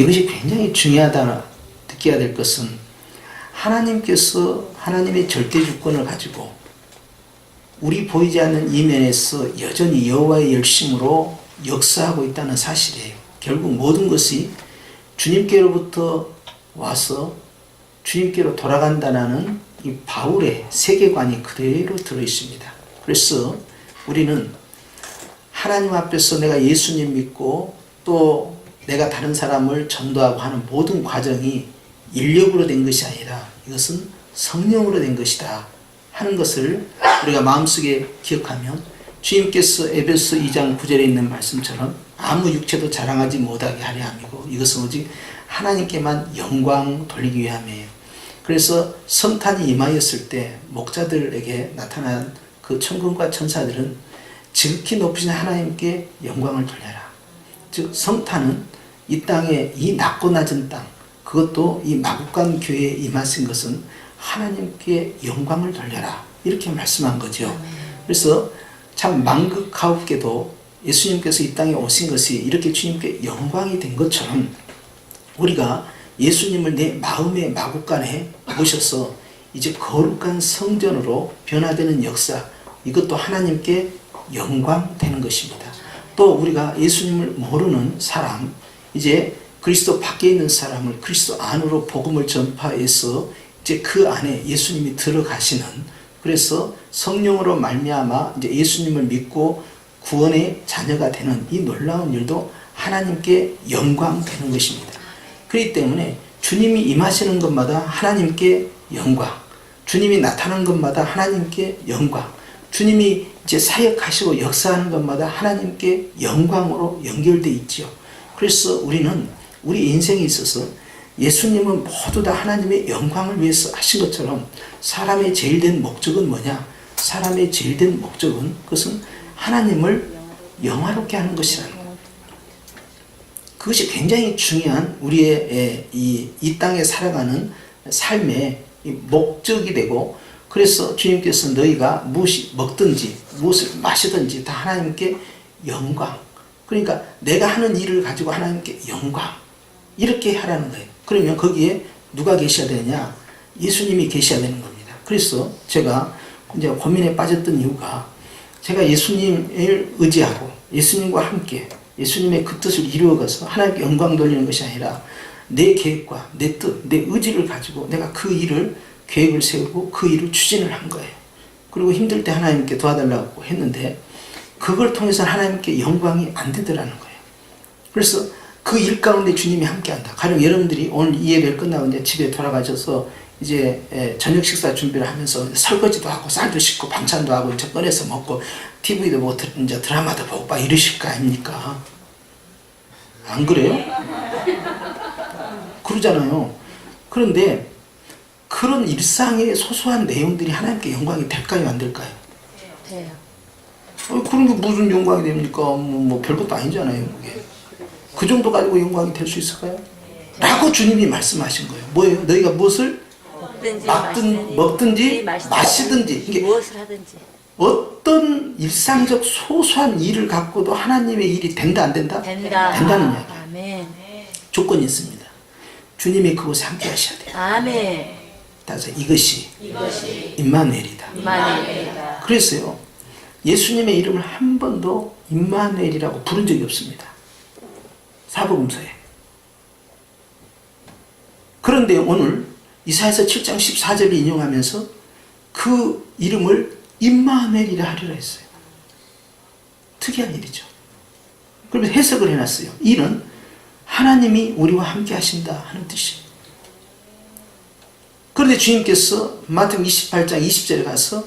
이것이 굉장히 중요하다 느껴야 될 것은 하나님께서 하나님의 절대 주권을 가지고 우리 보이지 않는 이면에서 여전히 여호와의 열심으로 역사하고 있다는 사실이에요. 결국 모든 것이 주님께로부터 와서 주님께로 돌아간다는 이 바울의 세계관이 그대로 들어있습니다. 그래서 우리는 하나님 앞에서 내가 예수님 믿고 또 내가 다른 사람을 전도하고 하는 모든 과정이 인력으로 된 것이 아니라 이것은 성령으로 된 것이다 하는 것을 우리가 마음속에 기억하면 주님께서 에베소 2장 9절에 있는 말씀처럼 아무 육체도 자랑하지 못하게 하려 함이고 이것은 오직 하나님께만 영광 돌리기 위함이에요. 그래서 성탄이 임하였을 때 목자들에게 나타난 그 천군과 천사들은 지극히 높으신 하나님께 영광을 돌려라. 즉 성탄은 이 땅에 이 낮고 낮은 땅 그것도 이 마국간 교회에 임하신 것은 하나님께 영광을 돌려라 이렇게 말씀한 거죠. 그래서 참 망극하옵게도 예수님께서 이 땅에 오신 것이 이렇게 주님께 영광이 된 것처럼 우리가 예수님을 내 마음의 마국간에 모셔서 이제 거룩한 성전으로 변화되는 역사 이것도 하나님께 영광 되는 것입니다. 또 우리가 예수님을 모르는 사람 이제 그리스도 밖에 있는 사람을 그리스도 안으로 복음을 전파해서 이제 그 안에 예수님이 들어가시는 그래서 성령으로 말미암아 이제 예수님을 믿고 구원의 자녀가 되는 이 놀라운 일도 하나님께 영광 되는 것입니다. 그렇기 때문에 주님이 임하시는 것마다 하나님께 영광, 주님이 나타나는 것마다 하나님께 영광, 주님이 이제 사역하시고 역사하는 것마다 하나님께 영광으로 연결되어 있죠. 그래서 우리는 우리 인생에 있어서 예수님은 모두 다 하나님의 영광을 위해서 하신 것처럼 사람의 제일 된 목적은 뭐냐? 사람의 제일 된 목적은 그것은 하나님을 영화롭게 하는 것이라는 것. 그것이 굉장히 중요한 우리의 이 땅에 살아가는 삶의 목적이 되고 그래서 주님께서 너희가 무엇이 먹든지 무엇을 마시든지 다 하나님께 영광 그러니까 내가 하는 일을 가지고 하나님께 영광 이렇게 하라는 거예요. 그러면 거기에 누가 계셔야 되느냐? 예수님이 계셔야 되는 겁니다. 그래서 제가 이제 고민에 빠졌던 이유가 제가 예수님을 의지하고 예수님과 함께 예수님의 그 뜻을 이루어가서 하나님께 영광 돌리는 것이 아니라 내 계획과 내 뜻, 내 의지를 가지고 내가 그 일을 계획을 세우고 그 일을 추진을 한 거예요. 그리고 힘들 때 하나님께 도와달라고 했는데 그걸 통해서 하나님께 영광이 안 되더라는 거예요. 그래서 그 일 가운데 주님이 함께한다. 가령 여러분들이 오늘 이 예배를 끝나고 이제 집에 돌아가셔서 이제 저녁 식사 준비를 하면서 설거지도 하고 쌀도 씻고 반찬도 하고 이제 꺼내서 먹고 TV도 보고 이제 드라마도 보고 막 이러실 거 아닙니까? 안 그래요? 그러잖아요. 그런데 그런 일상의 소소한 내용들이 하나님께 영광이 될까요? 안 될까요? 돼요. 그런 게 무슨 영광이 됩니까? 뭐 별것도 아니잖아요. 그게. 그 정도 가지고 영광이 될 수 있을까요? 라고 주님이 말씀하신 거예요. 뭐예요? 너희가 무엇을 먹든지 마시든지 이게 무엇을 하든지 어떤 일상적 소소한 일을 갖고도 하나님의 일이 된다 안 된다? 된다. 된다는 이야기. 아멘. 조건이 있습니다. 주님이 그곳에 함께 하셔야 돼요. 아멘. 따라서 이것이 임마누엘이다. 임마누엘이다. 그래서요. 예수님의 이름을 한 번도 임마누엘이라고 부른 적이 없습니다. 사복음서에. 그런데 오늘 이사야서 7장 14절을 인용하면서 그 이름을 임마누엘이라 하리라 했어요. 특이한 일이죠. 그러면서 해석을 해놨어요. 이는 하나님이 우리와 함께 하신다 하는 뜻이에요. 그런데 주님께서 마태복음 28장 20절에 가서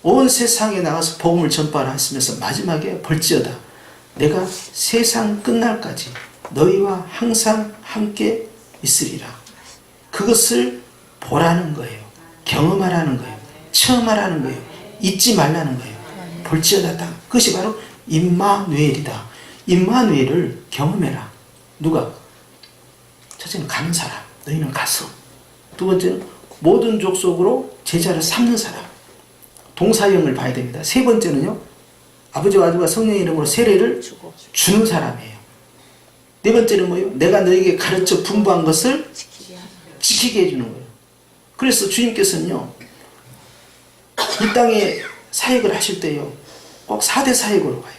온 세상에 나가서 복음을 전파하라 하시면서 마지막에 벌지어다 내가 세상 끝날까지 너희와 항상 함께 있으리라. 그것을 보라는 거예요. 경험하라는 거예요. 체험하라는 거예요. 잊지 말라는 거예요. 볼지어다. 그것이 바로 임마누엘이다. 임마누엘을 경험해라. 누가? 첫째는 가는 사람. 너희는 가서. 두 번째는 모든 족속으로 제자를 삼는 사람. 동사형을 봐야 됩니다. 세 번째는요. 아버지와 아들과 성령의 이름으로 세례를 주는 사람이에요. 네 번째는 뭐예요? 내가 너에게 가르쳐 분부한 것을 지키게 하라. 지키게 해주는 거예요. 그래서 주님께서는요, 이 땅에 사역을 하실 때요, 꼭 4대 사역으로 가요.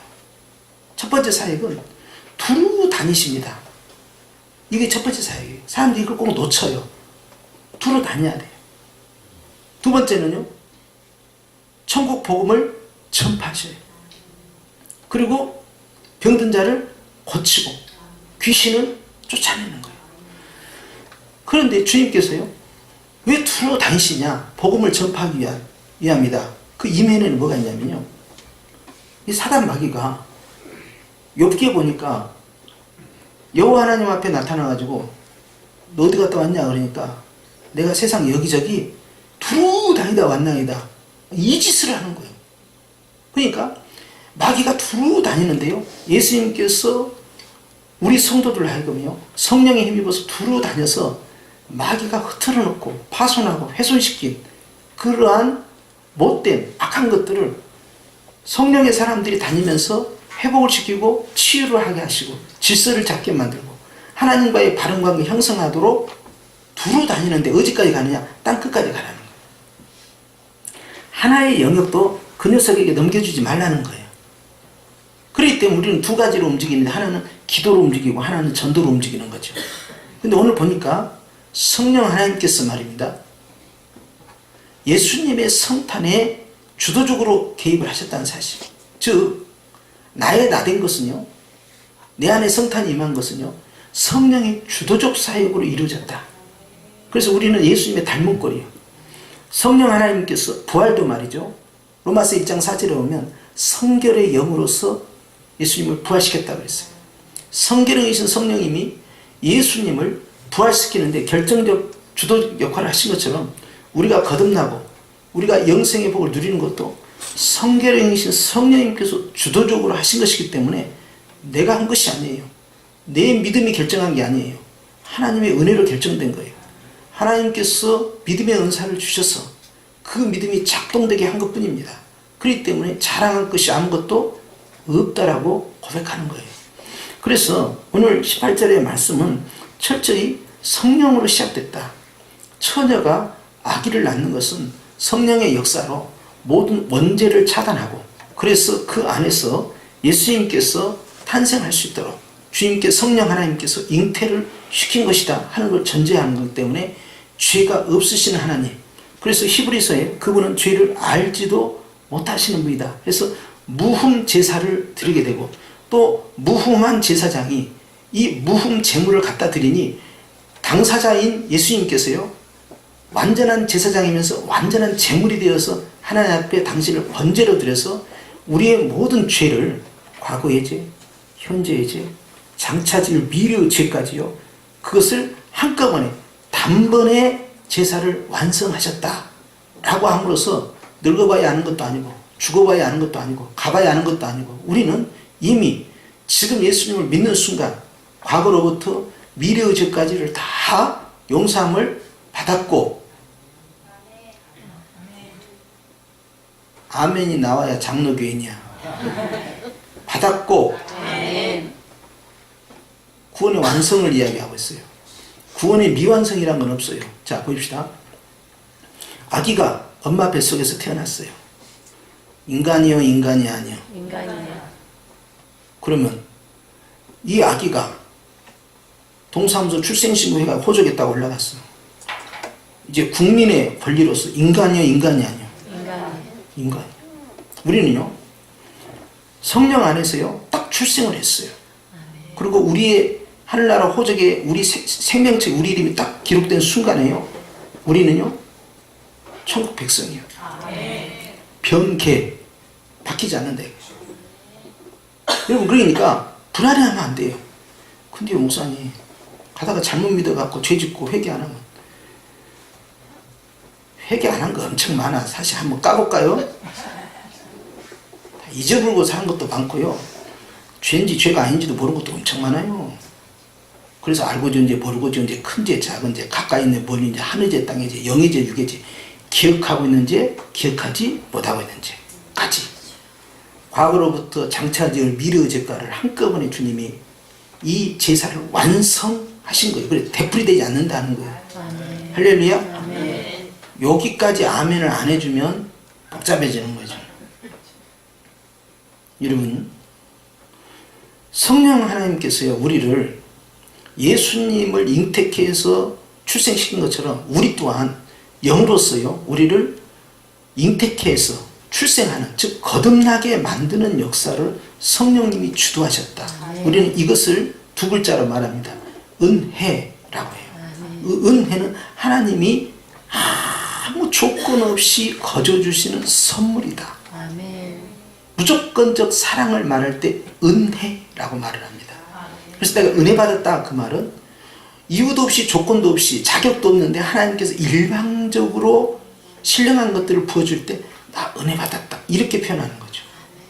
첫 번째 사역은 두루 다니십니다. 이게 첫 번째 사역이에요. 사람들이 이걸 꼭 놓쳐요. 두루 다녀야 돼요. 두 번째는요, 천국 복음을 전파하셔요. 그리고 병든 자를 고치고 귀신을 쫓아내는 거예요. 그런데 주님께서요, 왜 두루 다니시냐? 복음을 전파하기 위함이다. 그 이면에는 뭐가 있냐면요, 이 사단 마귀가 욥기에 보니까 여호와 하나님 앞에 나타나가지고 너 어디 갔다 왔냐 그러니까 내가 세상 여기저기 두루 다니다 왔나이다, 이 짓을 하는 거예요. 그러니까 마귀가 두루 다니는데요, 예수님께서 우리 성도들 하여금요, 성령에 힘입어서 두루 다녀서 마귀가 흐트러 놓고 파손하고 훼손시킨 그러한 못된 악한 것들을 성령의 사람들이 다니면서 회복을 시키고 치유를 하게 하시고 질서를 잡게 만들고 하나님과의 바른 관계 형성하도록 두루 다니는데 어디까지 가느냐? 땅끝까지 가라는 거예요. 하나의 영역도 그 녀석에게 넘겨주지 말라는 거예요. 그렇기 때문에 우리는 두 가지로 움직이는데, 하나는 기도로 움직이고 하나는 전도로 움직이는 거죠. 근데 오늘 보니까 성령 하나님께서 말입니다, 예수님의 성탄에 주도적으로 개입을 하셨다는 사실. 즉 나의 나된 것은요, 내 안에 성탄이 임한 것은요, 성령의 주도적 사역으로 이루어졌다. 그래서 우리는 예수님의 닮은 꼴이에요. 성령 하나님께서 부활도 말이죠, 로마서 1장 4절에 보면 성결의 영으로서 예수님을 부활시켰다고 그랬어요. 성결형이신 성령님이 예수님을 부활시키는데 결정적 주도 역할을 하신 것처럼 우리가 거듭나고 우리가 영생의 복을 누리는 것도 성결형이신 성령님께서 주도적으로 하신 것이기 때문에 내가 한 것이 아니에요. 내 믿음이 결정한 게 아니에요. 하나님의 은혜로 결정된 거예요. 하나님께서 믿음의 은사를 주셔서 그 믿음이 작동되게 한 것뿐입니다. 그렇기 때문에 자랑할 것이 아무것도 없다라고 고백하는 거예요. 그래서 오늘 18절의 말씀은 철저히 성령으로 시작됐다. 처녀가 아기를 낳는 것은 성령의 역사로 모든 원죄를 차단하고, 그래서 그 안에서 예수님께서 탄생할 수 있도록 주님께 성령 하나님께서 잉태를 시킨 것이다 하는 걸 전제하는 것 때문에 죄가 없으신 하나님, 그래서 히브리서에 그분은 죄를 알지도 못하시는 분이다. 그래서 무흠 제사를 드리게 되고, 또 무흠한 제사장이 이 무흠 제물을 갖다 드리니 당사자인 예수님께서요, 완전한 제사장이면서 완전한 제물이 되어서 하나님 앞에 당신을 번제로 드려서 우리의 모든 죄를, 과거의 죄, 현재의 죄, 장차질 미래의 죄까지요, 그것을 한꺼번에 단번에 제사를 완성하셨다 라고 함으로써 늙어봐야 아는 것도 아니고 죽어봐야 아는 것도 아니고 가봐야 아는 것도 아니고, 우리는 이미 지금 예수님을 믿는 순간 과거로부터 미래의 죄까지를 다 용서함을 받았고, 아멘이 나와야 장로교인이야. 받았고, 구원의 완성을 이야기하고 있어요. 구원의 미완성이란 건 없어요. 자, 보십시다. 아기가 엄마 뱃속에서 태어났어요. 인간이요, 인간이 아니요? 인간이에요. 그러면 이 아기가 동사무소 출생신고회가 호적에다가 올라갔어. 이제 국민의 권리로서 인간이요, 인간이 아니요? 인간이에요. 인간. 우리는요, 성령 안에서요, 딱 출생을 했어요. 그리고 우리의 하늘나라 호적에 우리 생명체, 우리 이름이 딱 기록된 순간에요, 우리는요, 천국 백성이에요. 변개, 바뀌지 않는다. 여러분, 그러니까 불안해하면 안 돼요. 근데 목사님, 가다가 잘못 믿어갖고 죄 짓고 회개 안 하면, 회개 안 한 거 엄청 많아. 사실 한번 까볼까요? 잊어버리고 사는 것도 많고요, 죄인지 죄가 아닌지도 모르는 것도 엄청 많아요. 그래서 알고 지은 죄, 모르고 지은 죄, 큰 죄, 작은 죄, 가까이 있는 멀리 있는 죄, 하늘 죄, 땅의 죄, 영의 죄, 육의 죄, 기억하고 있는 죄, 기억하지 못하고 있는 죄까지, 과거로부터 장차지을 미래의 죄가를 한꺼번에 주님이 이 제사를 완성하신 거예요. 그래 되풀이되지 않는다는 거예요. 아멘. 할렐루야. 아멘. 여기까지 아멘을 안 해주면 복잡해지는 거죠. 여러분, 성령 하나님께서요 우리를 예수님을 잉태케해서 출생시킨 것처럼 우리 또한 영으로서요 우리를 잉태케해서 출생하는, 즉 거듭나게 만드는 역사를 성령님이 주도하셨다. 우리는 이것을 두 글자로 말합니다. 은혜라고 해요. 은혜는 하나님이 아무 조건 없이 거저주시는 선물이다. 아멘. 무조건적 사랑을 말할 때 은혜라고 말을 합니다. 그래서 내가 은혜 받았다 그 말은 이유도 없이 조건도 없이 자격도 없는데 하나님께서 일방적으로 신령한 것들을 부어줄 때 나 은혜 받았다 이렇게 표현하는 거죠.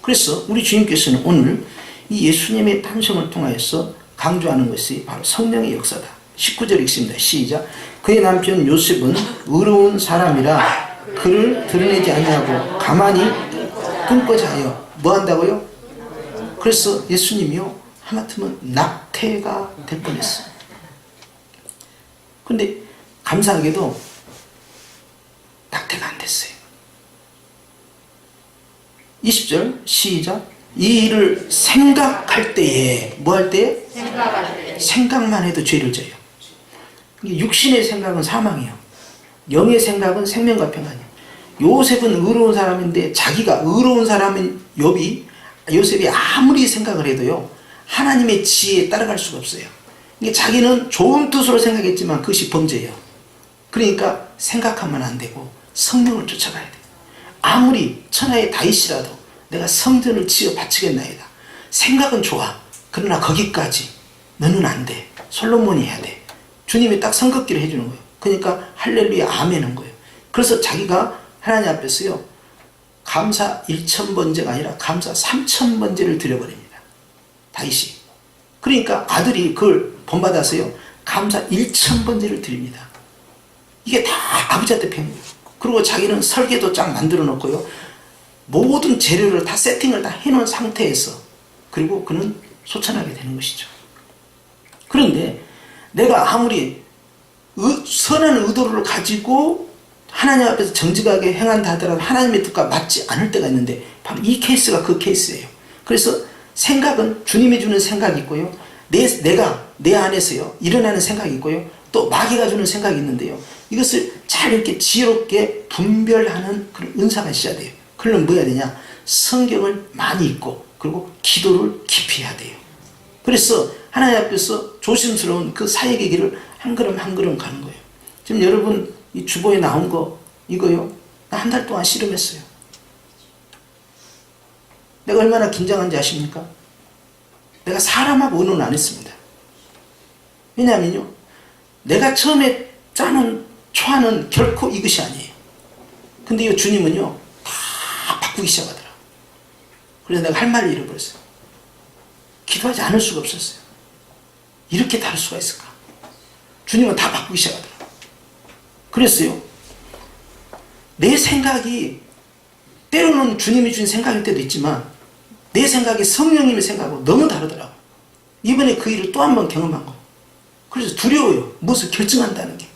그래서 우리 주님께서는 오늘 이 예수님의 탄생을 통하여서 강조하는 것이 바로 성령의 역사다. 19절 읽습니다. 시작. 그의 남편 요셉은 의로운 사람이라 그를 드러내지 아니하고 가만히 끊고자 하여 뭐 한다고요? 그래서 예수님이요 하마터면 낙태가 될 뻔했어요. 근데 감사하게도 낙태가 안 됐어요. 20절 시작. 이 일을 생각할 때에 뭐 할 때에? 생각만 해도 죄를 져요. 육신의 생각은 사망이에요. 영의 생각은 생명과 평안이에요. 요셉은 의로운 사람인데 자기가 의로운 사람인 요셉이 아무리 생각을 해도요 하나님의 지혜에 따라갈 수가 없어요. 자기는 좋은 뜻으로 생각했지만 그것이 범죄예요. 그러니까 생각하면 안 되고 성령을 쫓아가야 돼요. 아무리 천하의 다윗이라도 내가 성전을 지어 바치겠나이다. 생각은 좋아. 그러나 거기까지 너는 안 돼. 솔로몬이 해야 돼. 주님이 딱 선긋기를 해주는 거예요. 그러니까 할렐루야 아멘한 거예요. 그래서 자기가 하나님 앞에서요 감사 1000번제가 아니라 감사 3000번제를 드려버립니다. 다윗이. 그러니까 아들이 그걸 본받아서요 감사 1000번제를 드립니다. 이게 다 아버지한테 배운 거예요. 그리고 자기는 설계도 쫙 만들어 놓고요 모든 재료를 다 세팅을 다 해놓은 상태에서 그리고 그는 소천하게 되는 것이죠. 그런데 내가 아무리 선한 의도를 가지고 하나님 앞에서 정직하게 행한다 하더라도 하나님의 뜻과 맞지 않을 때가 있는데 바로 이 케이스가 그 케이스예요. 그래서 생각은 주님이 주는 생각이 있고요. 내가 내 안에서요 일어나는 생각이 있고요. 또 마귀가 주는 생각이 있는데요. 이것을 잘 이렇게 지혜롭게 분별하는 그런 은사가 있어야 돼요. 그러면 뭐 해야 되냐? 성경을 많이 읽고 그리고 기도를 깊이 해야 돼요. 그래서 하나님 앞에서 조심스러운 그 사역의 길을 한 걸음 한 걸음 가는 거예요. 지금 여러분 이 주보에 나온 거 이거요. 나 한 달 동안 씨름했어요. 내가 얼마나 긴장한지 아십니까? 내가 사람하고 의논을 안 했습니다. 왜냐하면요. 내가 처음에 짜는 초안은 결코 이것이 아니에요. 근데 이 주님은요. 다 바꾸기 시작하더라. 그래서 내가 할 말을 잃어버렸어요. 기도하지 않을 수가 없었어요. 이렇게 다를 수가 있을까? 주님은 다 바꾸기 시작하더라. 그랬어요. 내 생각이 때로는 주님이 준 생각일 때도 있지만 내 생각이 성령님의 생각하고 너무 다르더라고요. 이번에 그 일을 또 한 번 경험한 거예요. 그래서 두려워요. 무엇을 결정한다는 게.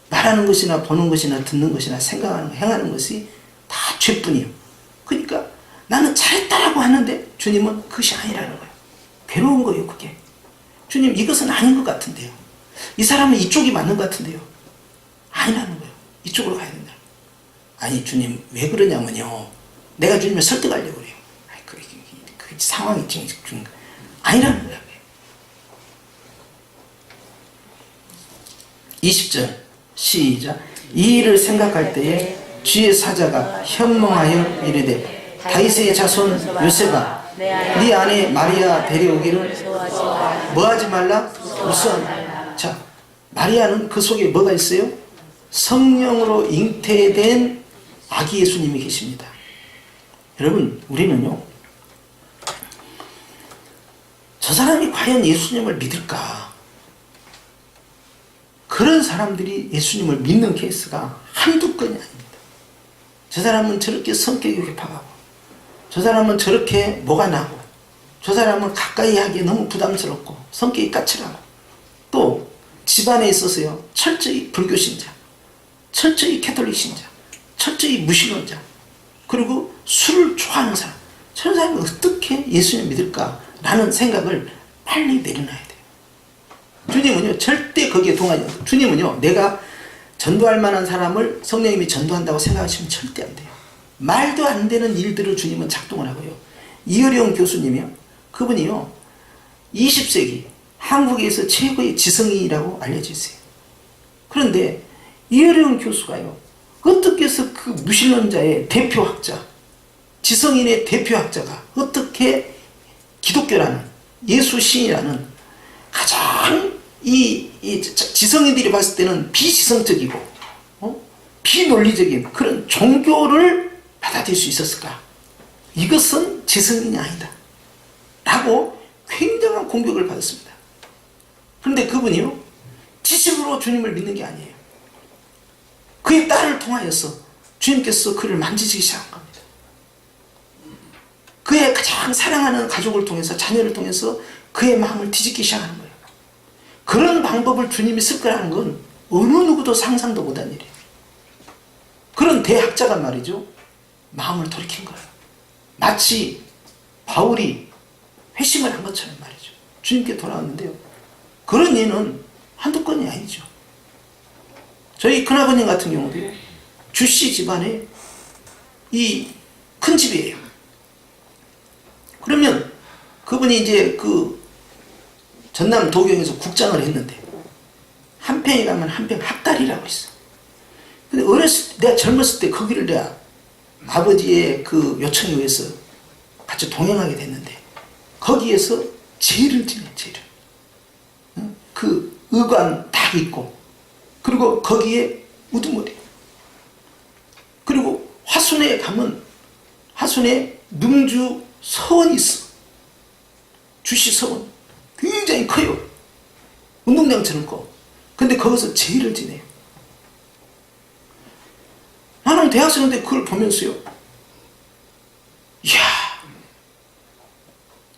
말하는 것이나 보는 것이나 듣는 것이나 생각하는 것, 행하는 것이 다 죄뿐이에요. 그러니까 나는 잘했다라고 하는데 주님은 그것이 아니라는 거예요. 괴로운 거예요, 그게. 주님, 이것은 아닌 것 같은데요. 이 사람은 이쪽이 맞는 것 같은데요. 아니라는 거예요. 이쪽으로 가야 된다. 아니, 주님, 왜 그러냐면요. 내가 주님을 설득하려고 그래요. 아니, 그 상황이 지금 아니라는 거예요. 20절 시작. 이 일을 생각할 때에 주의 사자가 현몽하여 이르되 다윗의 자손 요셉아 네 아내 마리아 데려오기를 뭐하지 말라? 우선 자 마리아는 그 속에 뭐가 있어요? 성령으로 잉태된 아기 예수님이 계십니다. 여러분 우리는요 저 사람이 과연 예수님을 믿을까? 그런 사람들이 예수님을 믿는 케이스가 한두 건이 아닙니다. 저 사람은 저렇게 성격이 급하고 저 사람은 저렇게 뭐가 나고 저 사람은 가까이 하기에 너무 부담스럽고 성격이 까칠하고 또 집안에 있어서요 철저히 불교 신자, 철저히 캐톨릭 신자, 철저히 무신론자, 그리고 술을 좋아하는 사람, 저런 사람이 어떻게 예수님 믿을까라는 생각을 빨리 내려놔야 돼요. 주님은요 절대 거기에 동하지 않아요. 주님은요 내가 전도할 만한 사람을 성령님이 전도한다고 생각하시면 절대 안 돼요. 말도 안 되는 일들을 주님은 작동을 하고요. 이어령 교수님이요, 그분이요 20세기 한국에서 최고의 지성인이라고 알려져 있어요. 그런데 이어령 교수가요 어떻게 해서 그 무신론자의 대표학자, 지성인의 대표학자가 어떻게 기독교라는 예수신이라는 가장 지성인들이 봤을 때는 비지성적이고 비논리적인 그런 종교를 받아들일 수 있었을까? 이것은 지성인이 아니다 라고 굉장한 공격을 받았습니다. 그런데 그분이요 지식으로 주님을 믿는 게 아니에요. 그의 딸을 통하여서 주님께서 그를 만지시기 시작한 겁니다. 그의 가장 사랑하는 가족을 통해서, 자녀를 통해서 그의 마음을 뒤집기 시작하는 거예요. 그런 방법을 주님이 쓸 거라는 건 어느 누구도 상상도 못한 일이에요. 그런 대학자가 말이죠 마음을 돌이킨 거예요. 마치 바울이 회심을 한 것처럼 말이죠. 주님께 돌아왔는데요 그런 예는 한두 건이 아니죠. 저희 큰아버님 같은 경우도 주씨 집안에 이 큰 집이에요. 그러면 그분이 이제 그 전남 도경에서 국장을 했는데 한평에 가면 한평 합달이라고 있어. 근데 내가 젊었을 때 거기를 내가 아버지의 그 요청에 의해서 같이 동행하게 됐는데 거기에서 제를 지내, 제를. 그 의관 딱 있고 그리고 거기에 우두머리, 그리고 화순에 가면 화순에 능주 서원이 있어. 주씨 서원 굉장히 커요. 운동장처럼 커. 근데 거기서 제의를 지내요. 나는 대학생인데 그걸 보면서요 이야,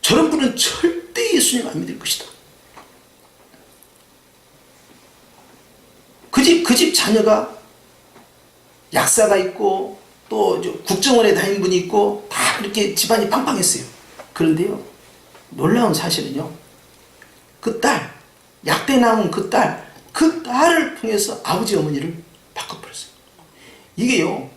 저런 분은 절대 예수님 안 믿을 것이다. 그 집 자녀가 약사가 있고 또 국정원에 다닌 분이 있고 다 이렇게 집안이 팡팡했어요. 그런데요 놀라운 사실은요 그 딸, 약대 나온 그 딸을 통해서 아버지 어머니를 바꿔버렸어요. 이게요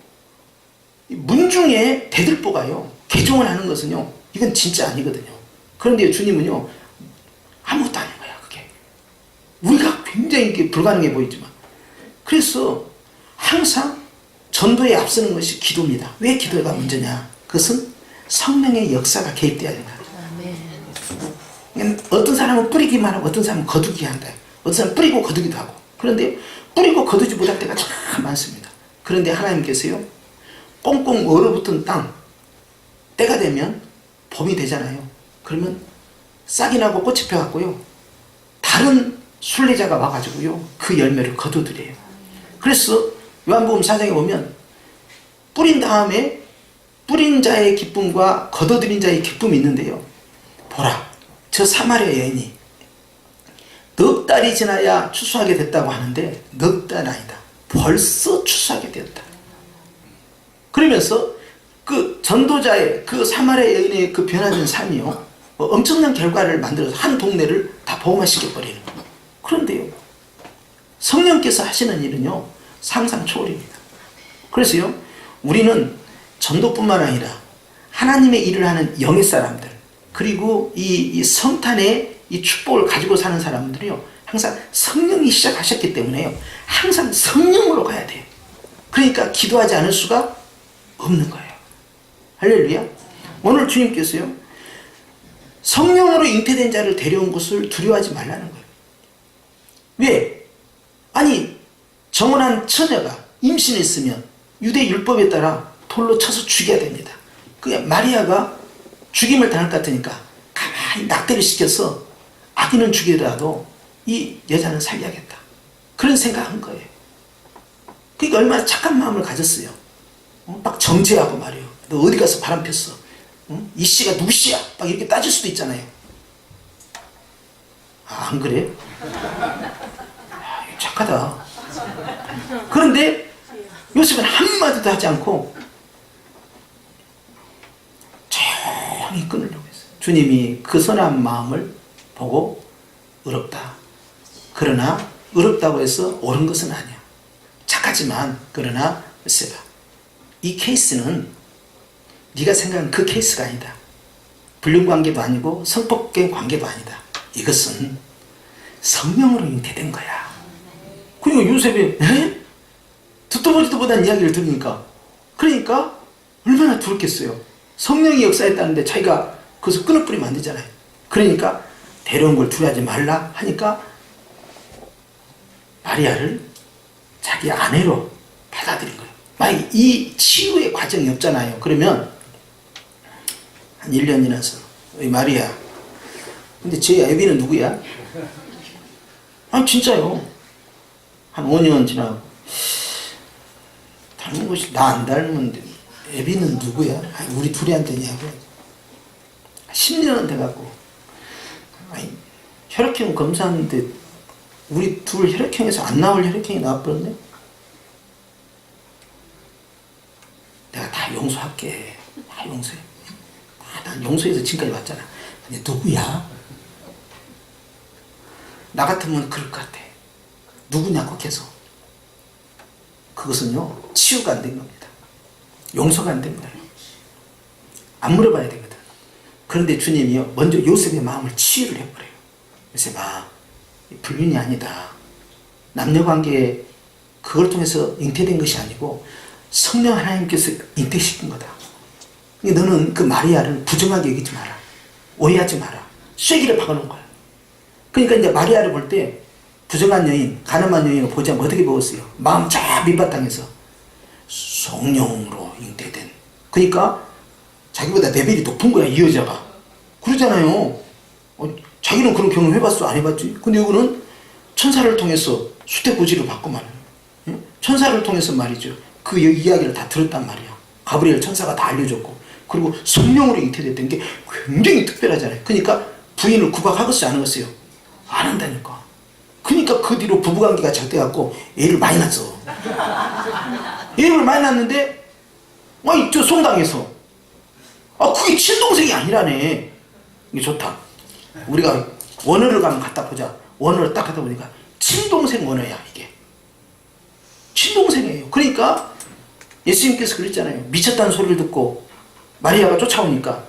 문중에 대들보가요 개종을 하는 것은요 이건 진짜 아니거든요. 그런데 주님은요 아무것도 아닌 거야. 그게 우리가 굉장히 이게 불가능해 보이지만, 그래서 항상 전도에 앞서는 것이 기도입니다. 왜 기도가 먼저냐? 그것은 성령의 역사가 개입되어야 된다. 어떤 사람은 뿌리기만 하고 어떤 사람은 거두기 한다. 어떤 사람은 뿌리고 거두기도 하고. 그런데 뿌리고 거두지 못할 때가 참 많습니다. 그런데 하나님께서요 꽁꽁 얼어붙은 땅 때가 되면 봄이 되잖아요. 그러면 싹이 나고 꽃이 펴갖고요 다른 순례자가 와가지고요 그 열매를 거두드려요. 그래서 요한복음 4장에 보면 뿌린 다음에 뿌린 자의 기쁨과 거둬들인 자의 기쁨이 있는데요, 보라 저 사마리아 여인이 넉 달이 지나야 추수하게 됐다고 하는데 넉 달 아니다, 벌써 추수하게 되었다. 그러면서 그 전도자의 그 사마리아 여인의 그 변화된 삶이요 엄청난 결과를 만들어서 한 동네를 다 복음화시켜버리는 거예요. 그런데요 성령께서 하시는 일은요 상상 초월입니다. 그래서요 우리는 전도뿐만 아니라 하나님의 일을 하는 영의 사람들, 그리고 이 성탄의 이 축복을 가지고 사는 사람들이요 항상 성령이 시작하셨기 때문에요 항상 성령으로 가야 돼요. 그러니까 기도하지 않을 수가 없는 거예요. 할렐루야. 오늘 주님께서요 성령으로 잉태된 자를 데려온 것을 두려워하지 말라는 거예요. 왜? 아니 정혼한 처녀가 임신했으면 유대 율법에 따라 돌로 쳐서 죽여야 됩니다. 그게 마리아가 죽임을 당할 것 같으니까 가만히 낙태를 시켜서 아기는 죽이더라도 이 여자는 살려야겠다, 그런 생각한 거예요. 그러니까 얼마나 착한 마음을 가졌어요. 막 정죄하고 말이에요. 너 어디 가서 바람 폈어. 응? 이 씨가 누구 씨야? 막 이렇게 따질 수도 있잖아요. 아, 안 그래? 착하다. 그런데 요셉은 한마디도 하지 않고 조용히 끊으려고 했어요. 주님이 그 선한 마음을 보고 의롭다. 그러나 의롭다고 해서 옳은 것은 아니야. 착하지만 그러나 요셉아, 이 케이스는 네가 생각하는 그 케이스가 아니다. 불륜관계도 아니고 성폭행 관계도 아니다. 이것은 성령으로 잉태된 거야. 그리고 요셉이 듣도 보지도 못한 이야기를 들으니까, 그러니까 얼마나 두렵겠어요. 성령이 역사했다는데 자기가 그것을 끊어버리면 안 되잖아요. 그러니까 데려온 걸 두려워하지 말라 하니까 마리아를 자기 아내로 받아들인 거예요. 만약에 이 치유의 과정이 없잖아요. 그러면 한 1년 지나서 마리아, 근데 제 애비는 누구야? 아니 진짜요. 한 5년 지나고 닮은 것이 나 안 닮은데 애비는 누구야? 아니, 우리 둘이한테냐고. 10년은 돼갖고, 아니, 혈액형 검사하는데 우리 둘 혈액형에서 안 나올 혈액형이 나왔거든요. 내가 다 용서할게. 다 용서해. 난 용서해서 지금까지 왔잖아. 근데 누구야? 나 같으면 그럴 것 같아. 누구냐고 계속. 그것은요, 치유가 안 된 겁니다. 용서가 안 됩니다. 안 물어봐야 되거든. 그런데 주님이요, 먼저 요셉의 마음을 치유를 해버려요. 요셉아, 불륜이 아니다. 남녀관계에 그걸 통해서 잉태된 것이 아니고 성령 하나님께서 잉태시킨 거다. 너는 그 마리아를 부정하게 여기지 마라. 오해하지 마라. 쐐기를 박아놓은 거야. 그러니까 이제 마리아를 볼 때 부정한 여인, 가늠한 여인을 보지 않고 어떻게 보았어요? 마음 쫙 밑바탕에서 성령으로 잉태된. 그러니까 자기보다 레벨이 높은 거야, 이 여자가. 그러잖아요. 자기는 그런 경험 해봤어? 안 해봤지? 근데 이거는 천사를 통해서 수태고지를 받고 말이에요. 천사를 통해서 말이죠. 그 이야기를 다 들었단 말이야. 가브리엘 천사가 다 알려줬고, 그리고 성령으로 잉태됐던 게 굉장히 특별하잖아요. 그러니까 부인을 구박하겠어요, 안 하겠어요? 안 한다니까. 그러니까 그 뒤로 부부관계가 잘 돼갖고 애를 많이 낳았어. 애를 많이 낳았는데, 아니, 저 송당에서. 아, 그게 친동생이 아니라네. 이게 좋다. 우리가 원어를 가면 갖다 보자. 원어를 딱 하다 보니까 친동생 원어야, 이게. 친동생이에요. 그러니까 예수님께서 그랬잖아요. 미쳤다는 소리를 듣고 마리아가 쫓아오니까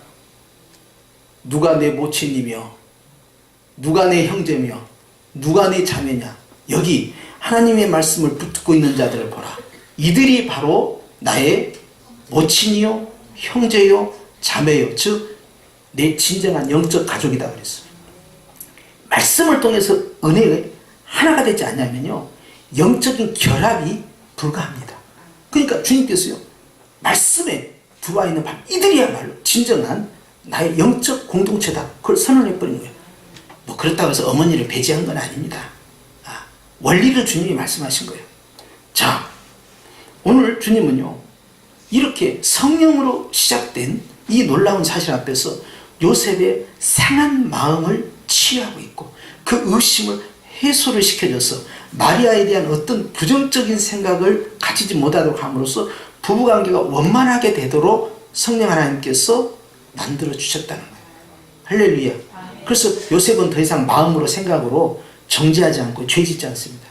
누가 내 모친이며 누가 내 형제며 누가 내 자매냐. 여기 하나님의 말씀을 붙들고 있는 자들을 보라. 이들이 바로 나의 모친이요 형제요 자매요, 즉 내 진정한 영적 가족이다 그랬어요. 말씀을 통해서 은혜가 하나가 되지 않냐면요, 영적인 결합이 불가합니다. 그러니까 주님께서요, 말씀에 들어와 있는 바로 이들이야말로 진정한 나의 영적 공동체다. 그걸 선언해버린 거예요. 뭐 그렇다고 해서 어머니를 배제한 건 아닙니다. 원리를 주님이 말씀하신 거예요. 자, 오늘 주님은요, 이렇게 성령으로 시작된 이 놀라운 사실 앞에서 요셉의 상한 마음을 치유하고 있고 그 의심을 해소를 시켜줘서 마리아에 대한 어떤 부정적인 생각을 가지지 못하도록 함으로써 부부관계가 원만하게 되도록 성령 하나님께서 만들어 주셨다는 거예요. 할렐루야. 그래서 요셉은 더 이상 마음으로 생각으로 정죄하지 않고 죄짓지 않습니다.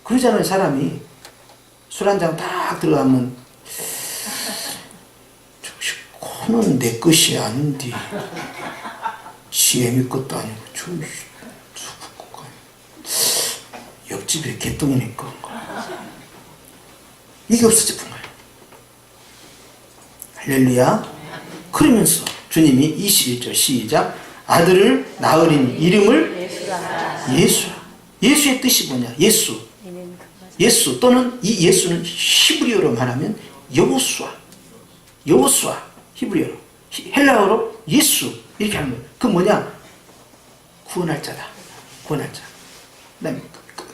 그러잖아요. 사람이 술 한잔 딱 들어가면 코는 내 것이 아닌데 시애미 것도 아니고 옆집에 개똥이네 거. 이게 없어졌던 거예요. 할렐루야. 그러면서 주님이 21절 시작. 아들을 낳으리니 이름을 예수라. 예수의 뜻이 뭐냐? 예수. 예수 또는 이 예수는 히브리어로 말하면 여호수아. 여호수아. 히브리어로. 헬라어로 예수. 이렇게 하는 거예요. 그 뭐냐? 구원할 자다. 구원할 자. 그다음에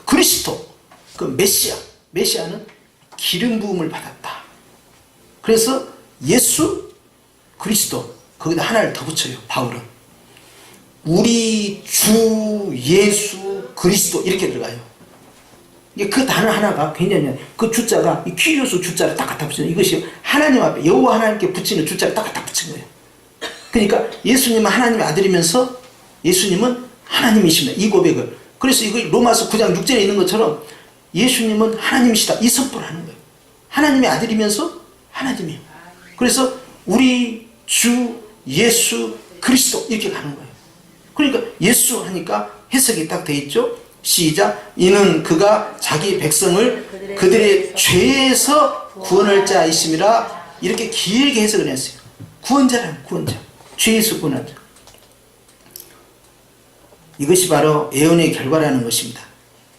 그리스도. 그 메시아. 메시아는 기름 부음을 받았다. 그래서 예수 그리스도 거기다 하나를 더 붙여요. 바울은 우리 주 예수 그리스도 이렇게 들어가요. 이게 그 단어 하나가 굉장히 그 주자가 이 키리오스 주자를 딱 갖다 붙이는 이것이 하나님 앞에 여호와 하나님께 붙이는 주자를 딱 갖다 붙인 거예요. 그러니까 예수님은 하나님의 아들이면서 예수님은 하나님이십니다. 이 고백을. 그래서 이거 로마서 9장 6절에 있는 것처럼 예수님은 하나님이시다. 이 선포를 하는 거예요. 하나님의 아들이면서 하나님이에요. 그래서 우리 주 예수 그리스도 이렇게 가는 거예요. 그러니까 예수 하니까 해석이 딱 돼 있죠. 시작. 이는 그가 자기 백성을 그들의 죄에서 구원할 자이심이라. 이렇게 길게 해석을 했어요. 구원자라는 구원자. 죄에서 구원하자. 이것이 바로 예언의 결과라는 것입니다.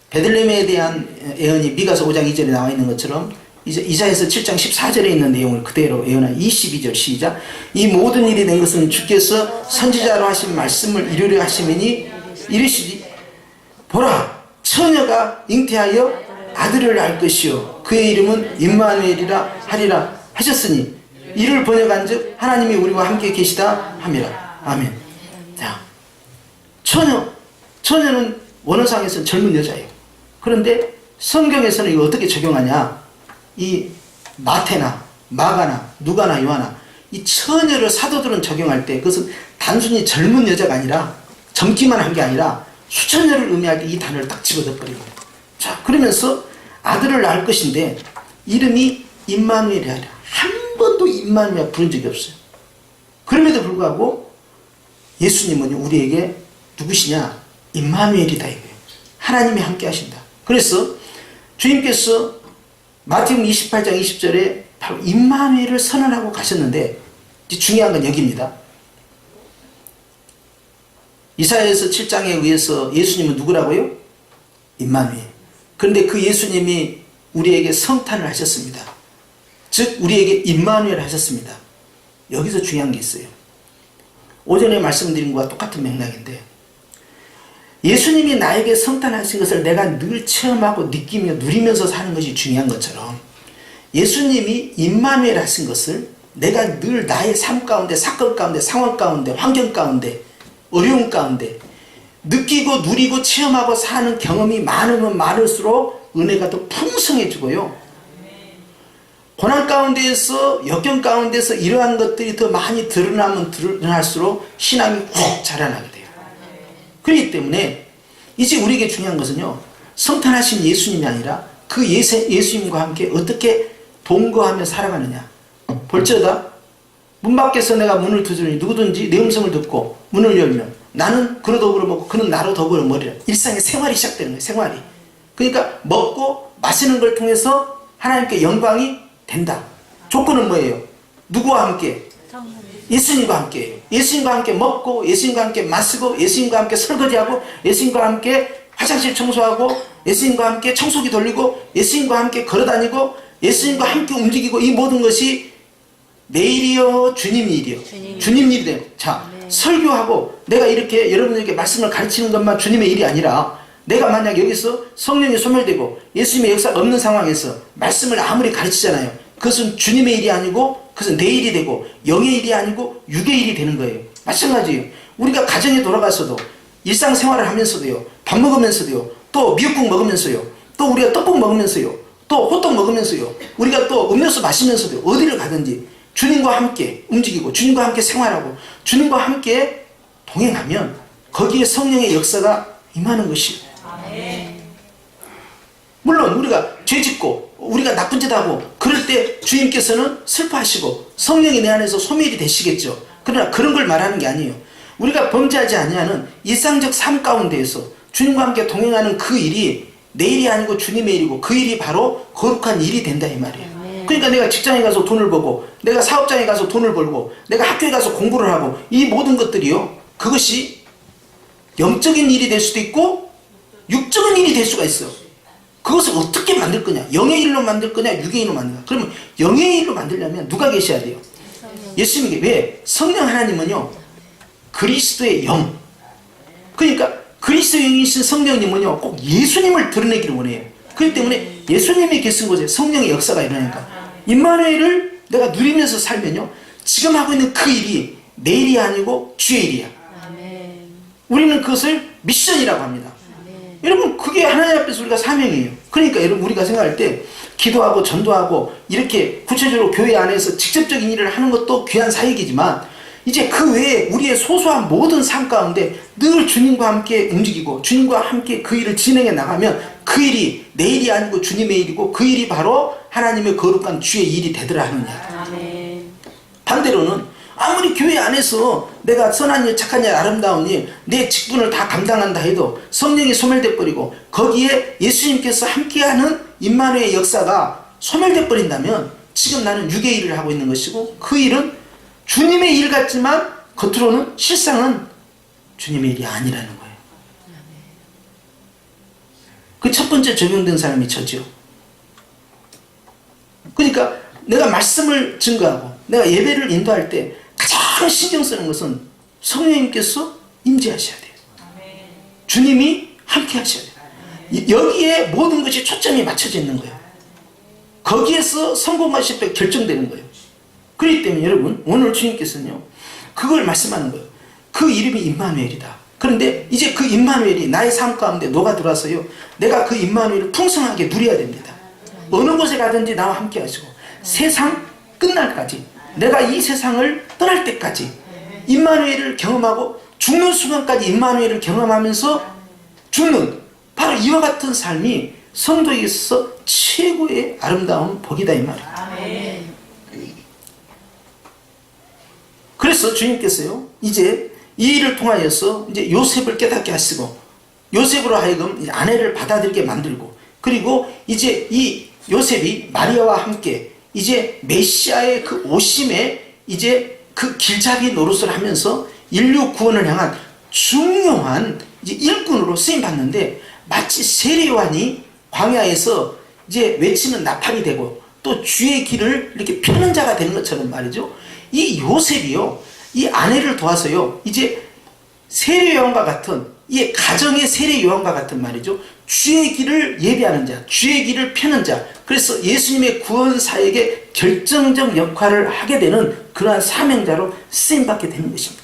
베들레헴에 대한 예언이 미가서 5장 2절에 나와 있는 것처럼 이사야서 7장 14절에 있는 내용을 그대로 예언한 22절 시작. 이 모든 일이 된 것은 주께서 선지자로 하신 말씀을 이루려 하심이니 이르시기 보라 처녀가 잉태하여 아들을 낳을 것이요 그의 이름은 임마누엘이라 하리라 하셨으니 이를 번역한즉 하나님이 우리와 함께 계시다 함이라. 아멘. 자, 처녀는 원어상에서는 젊은 여자예요. 그런데 성경에서는 이거 어떻게 적용하냐? 이 마태나 마가나 누가나 요하나 이 처녀를 사도들은 적용할 때 그것은 단순히 젊은 여자가 아니라 젊기만 한 게 아니라 수천년을 의미할 때 이 단어를 딱 집어넣어버리고, 자 그러면서 아들을 낳을 것인데 이름이 임마누엘이 아니라 한 번도 임마누엘 부른 적이 없어요. 그럼에도 불구하고 예수님은 우리에게 누구시냐? 임마누엘이다 이거예요. 하나님이 함께 하신다. 그래서 주님께서 마태복음 28장 20절에 바로 임마누엘을 선언하고 가셨는데 중요한 건 여기입니다. 이사야서 7장에 의해서 예수님은 누구라고요? 임마누엘. 그런데 그 예수님이 우리에게 성탄을 하셨습니다. 즉 우리에게 임마누엘 하셨습니다. 여기서 중요한 게 있어요. 오전에 말씀드린 것과 똑같은 맥락인데 예수님이 나에게 성탄하신 것을 내가 늘 체험하고 느끼며 누리면서 사는 것이 중요한 것처럼 예수님이 임마누엘 하신 것을 내가 늘 나의 삶 가운데 사건 가운데 상황 가운데 환경 가운데 어려움 가운데 느끼고 누리고 체험하고 사는 경험이 많으면 많을수록 은혜가 더 풍성해지고요. 고난 가운데에서 역경 가운데서 이러한 것들이 더 많이 드러나면 드러날수록 신앙이 훅 자라나게 돼요. 그렇기 때문에 이제 우리에게 중요한 것은요, 성탄하신 예수님이 아니라 그 예수님과 함께 어떻게 동거하며 살아가느냐. 볼지어다 문 밖에서 내가 문을 두드리니 누구든지 내 음성을 듣고 문을 열면 나는 그로 더불어 먹고 그는 나로 더불어 먹으리라. 일상의 생활이 시작되는 거예요. 생활이. 그러니까 먹고 마시는 걸 통해서 하나님께 영광이 된다. 조건은 뭐예요? 누구와 함께? 예수님과 함께. 예수님과 함께 먹고 예수님과 함께 마시고 예수님과 함께 설거지하고 예수님과 함께 화장실 청소하고 예수님과 함께 청소기 돌리고 예수님과 함께 걸어다니고 예수님과 함께 움직이고 이 모든 것이 내 일이요 주님 일이요 주님 일이 돼요. 자, 설교하고 내가 이렇게 여러분들에게 말씀을 가르치는 것만 주님의 일이 아니라 내가 만약 여기서 성령이 소멸되고 예수님의 역사가 없는 상황에서 말씀을 아무리 가르치잖아요. 그것은 주님의 일이 아니고 그것은 내 일이 되고 영의 일이 아니고 육의 일이 되는 거예요. 마찬가지예요. 우리가 가정에 돌아가서도 일상생활을 하면서도요, 밥 먹으면서도요, 또 미역국 먹으면서요, 또 우리가 떡국 먹으면서요, 또 호떡 먹으면서요, 우리가 또 음료수 마시면서도 어디를 가든지 주님과 함께 움직이고 주님과 함께 생활하고 주님과 함께 동행하면 거기에 성령의 역사가 임하는 것이에요. 물론 우리가 죄짓고 우리가 나쁜 짓 하고 그럴 때 주님께서는 슬퍼하시고 성령이 내 안에서 소멸이 되시겠죠. 그러나 그런 걸 말하는 게 아니에요. 우리가 범죄하지 아니하는 일상적 삶 가운데에서 주님과 함께 동행하는 그 일이 내 일이 아니고 주님의 일이고 그 일이 바로 거룩한 일이 된다 이 말이에요. 그러니까 내가 직장에 가서 돈을 벌고 내가 사업장에 가서 돈을 벌고 내가 학교에 가서 공부를 하고 이 모든 것들이요, 그것이 영적인 일이 될 수도 있고 육적인 일이 될 수가 있어요. 그것을 어떻게 만들 거냐? 영의 일로 만들 거냐? 육의 일로 만들 거냐? 그러면 영의 일로 만들려면 누가 계셔야 돼요? 예수님이. 왜? 성령 하나님은요 그리스도의 영, 그러니까 그리스도의 영이신 성령님은요 꼭 예수님을 드러내기를 원해요. 그렇기 때문에 예수님이 계신 곳에 성령의 역사가 일어나니까 임마누엘을 내가 누리면서 살면요 지금 하고 있는 그 일이 내일이 아니고 주의 일이야. 아멘. 우리는 그것을 미션이라고 합니다. 아멘. 여러분 그게 하나님 앞에서 우리가 사명이에요. 그러니까 여러분 우리가 생각할 때 기도하고 전도하고 이렇게 구체적으로 교회 안에서 직접적인 일을 하는 것도 귀한 사역이지만 이제 그 외에 우리의 소소한 모든 삶 가운데 늘 주님과 함께 움직이고 주님과 함께 그 일을 진행해 나가면 그 일이 내 일이 아니고 주님의 일이고 그 일이 바로 하나님의 거룩한 주의 일이 되더라 하는 이야기. 아멘. 반대로는 아무리 교회 안에서 내가 선한 일, 착한 일, 아름다운 일, 내 직분을 다 감당한다 해도 성령이 소멸돼 버리고 거기에 예수님께서 함께하는 임마누엘의 역사가 소멸돼 버린다면 지금 나는 육의 일을 하고 있는 것이고 그 일은 주님의 일 같지만 겉으로는 실상은 주님의 일이 아니라는 거예요. 그 첫 번째 적용된 사람이 저죠. 그러니까 내가 말씀을 증거하고 내가 예배를 인도할 때 가장 신경 쓰는 것은 성령님께서 임재하셔야 돼요. 주님이 함께 하셔야 돼요. 여기에 모든 것이 초점이 맞춰져 있는 거예요. 거기에서 성공과 실패가 결정되는 거예요. 그렇기 때문에 여러분 오늘 주님께서는요 그걸 말씀하는 거예요. 그 이름이 임마누엘이다. 그런데 이제 그 임마누엘이 나의 삶 가운데 녹아 들어와서요 내가 그 임마누엘을 풍성하게 누려야 됩니다. 어느 곳에 가든지 나와 함께 하시고 세상 끝날까지 내가 이 세상을 떠날 때까지 임마누엘을 경험하고 죽는 순간까지 임마누엘을 경험하면서 죽는 바로 이와 같은 삶이 성도에게 있어서 최고의 아름다운 복이다 이 말이에요. 아멘. 그래서 주님께서요 이제 이 일을 통하여서 이제 요셉을 깨닫게 하시고 요셉으로 하여금 이제 아내를 받아들이게 만들고 그리고 이제 이 요셉이 마리아와 함께 이제 메시아의 그 오심에 이제 그 길잡이 노릇을 하면서 인류 구원을 향한 중요한 이제 일꾼으로 쓰임 받는데 마치 세례 요한이 광야에서 이제 외치는 나팔이 되고 또 주의 길을 이렇게 펴는 자가 되는 것처럼 말이죠. 이 요셉이요, 이 아내를 도와서요, 이제 세례 요한과 같은 이 가정의 세례 요한과 같은 말이죠. 주의 길을 예비하는 자, 주의 길을 펴는 자. 그래서 예수님의 구원 사역에 결정적 역할을 하게 되는 그러한 사명자로 쓰임 받게 되는 것입니다.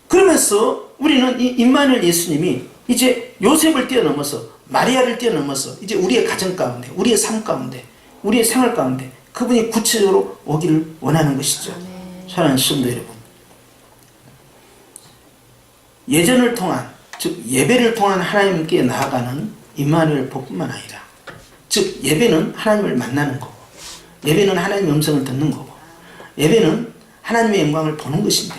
그러면서 우리는 이 임마누엘 예수님이 이제 요셉을 뛰어넘어서 마리아를 뛰어넘어서 이제 우리의 가정 가운데, 우리의 삶 가운데, 우리의 생활 가운데 그분이 구체적으로 오기를 원하는 것이죠. 사랑하는 성도 여러분, 예전을 통한, 즉 예배를 통한 하나님께 나아가는 임마누엘 복뿐만 아니라, 즉 예배는 하나님을 만나는 거고, 예배는 하나님의 음성을 듣는 거고, 예배는 하나님의 영광을 보는 것인데,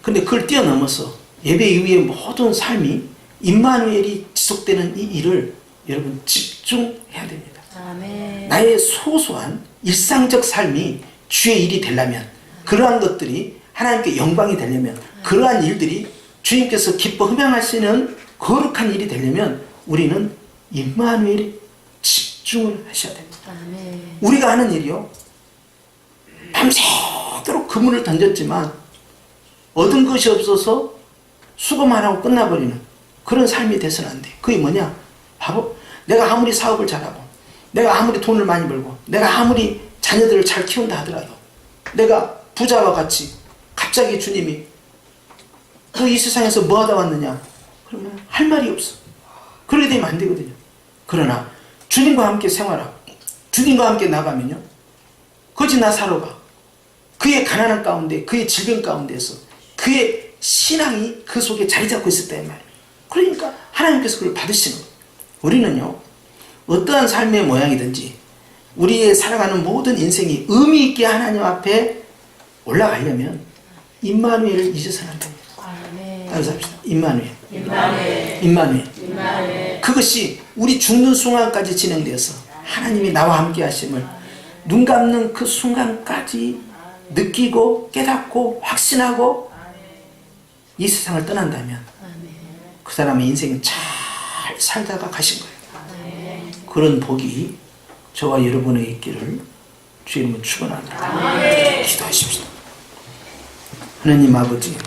근데 그걸 뛰어넘어서 예배 이후의 모든 삶이 임마누엘이 지속되는 이 일을 여러분 집중해야 됩니다. 아멘. 나의 소소한 일상적 삶이 주의 일이 되려면, 그러한 것들이 하나님께 영광이 되려면, 그러한 일들이 주님께서 기뻐 흠양하시는 거룩한 일이 되려면 우리는 임마누엘에 집중을 하셔야 됩니다. 아멘. 우리가 하는 일이요, 밤새도록 그물을 던졌지만 얻은 것이 없어서 수고만 하고 끝나버리는 그런 삶이 돼서는 안 돼. 그게 뭐냐? 바로 내가 아무리 사업을 잘하고, 내가 아무리 돈을 많이 벌고, 내가 아무리 자녀들을 잘 키운다 하더라도, 내가 부자와 같이 갑자기 주님이 너 이 세상에서 뭐 하다 왔느냐? 그러면 할 말이 없어. 그렇게 되면 안 되거든요. 그러나 주님과 함께 생활하고 주님과 함께 나가면요, 거지 나 사러 가. 그의 가난한 가운데, 그의 질병 가운데서 그의 신앙이 그 속에 자리 잡고 있었단 말이에요. 그러니까 하나님께서 그걸 받으시는 거예요. 우리는요, 어떠한 삶의 모양이든지 우리의 살아가는 모든 인생이 의미 있게 하나님 앞에 올라가려면 임마누엘을 잊어서는 안 됩니다. 아멘. 따라서 합시다. 임마누엘. 임마누엘. 임마누엘. 임마누엘. 그것이 우리 죽는 순간까지 진행되어서 하나님이 나와 함께 하심을 눈 감는 그 순간까지 느끼고 깨닫고 확신하고 이 세상을 떠난다면 그 사람의 인생은 잘 살다가 가신 거예요. 그런 복이 저와 여러분에게 있기를 주의 이름으로 축원합니다. 기도하십시다. 하나님 아버지,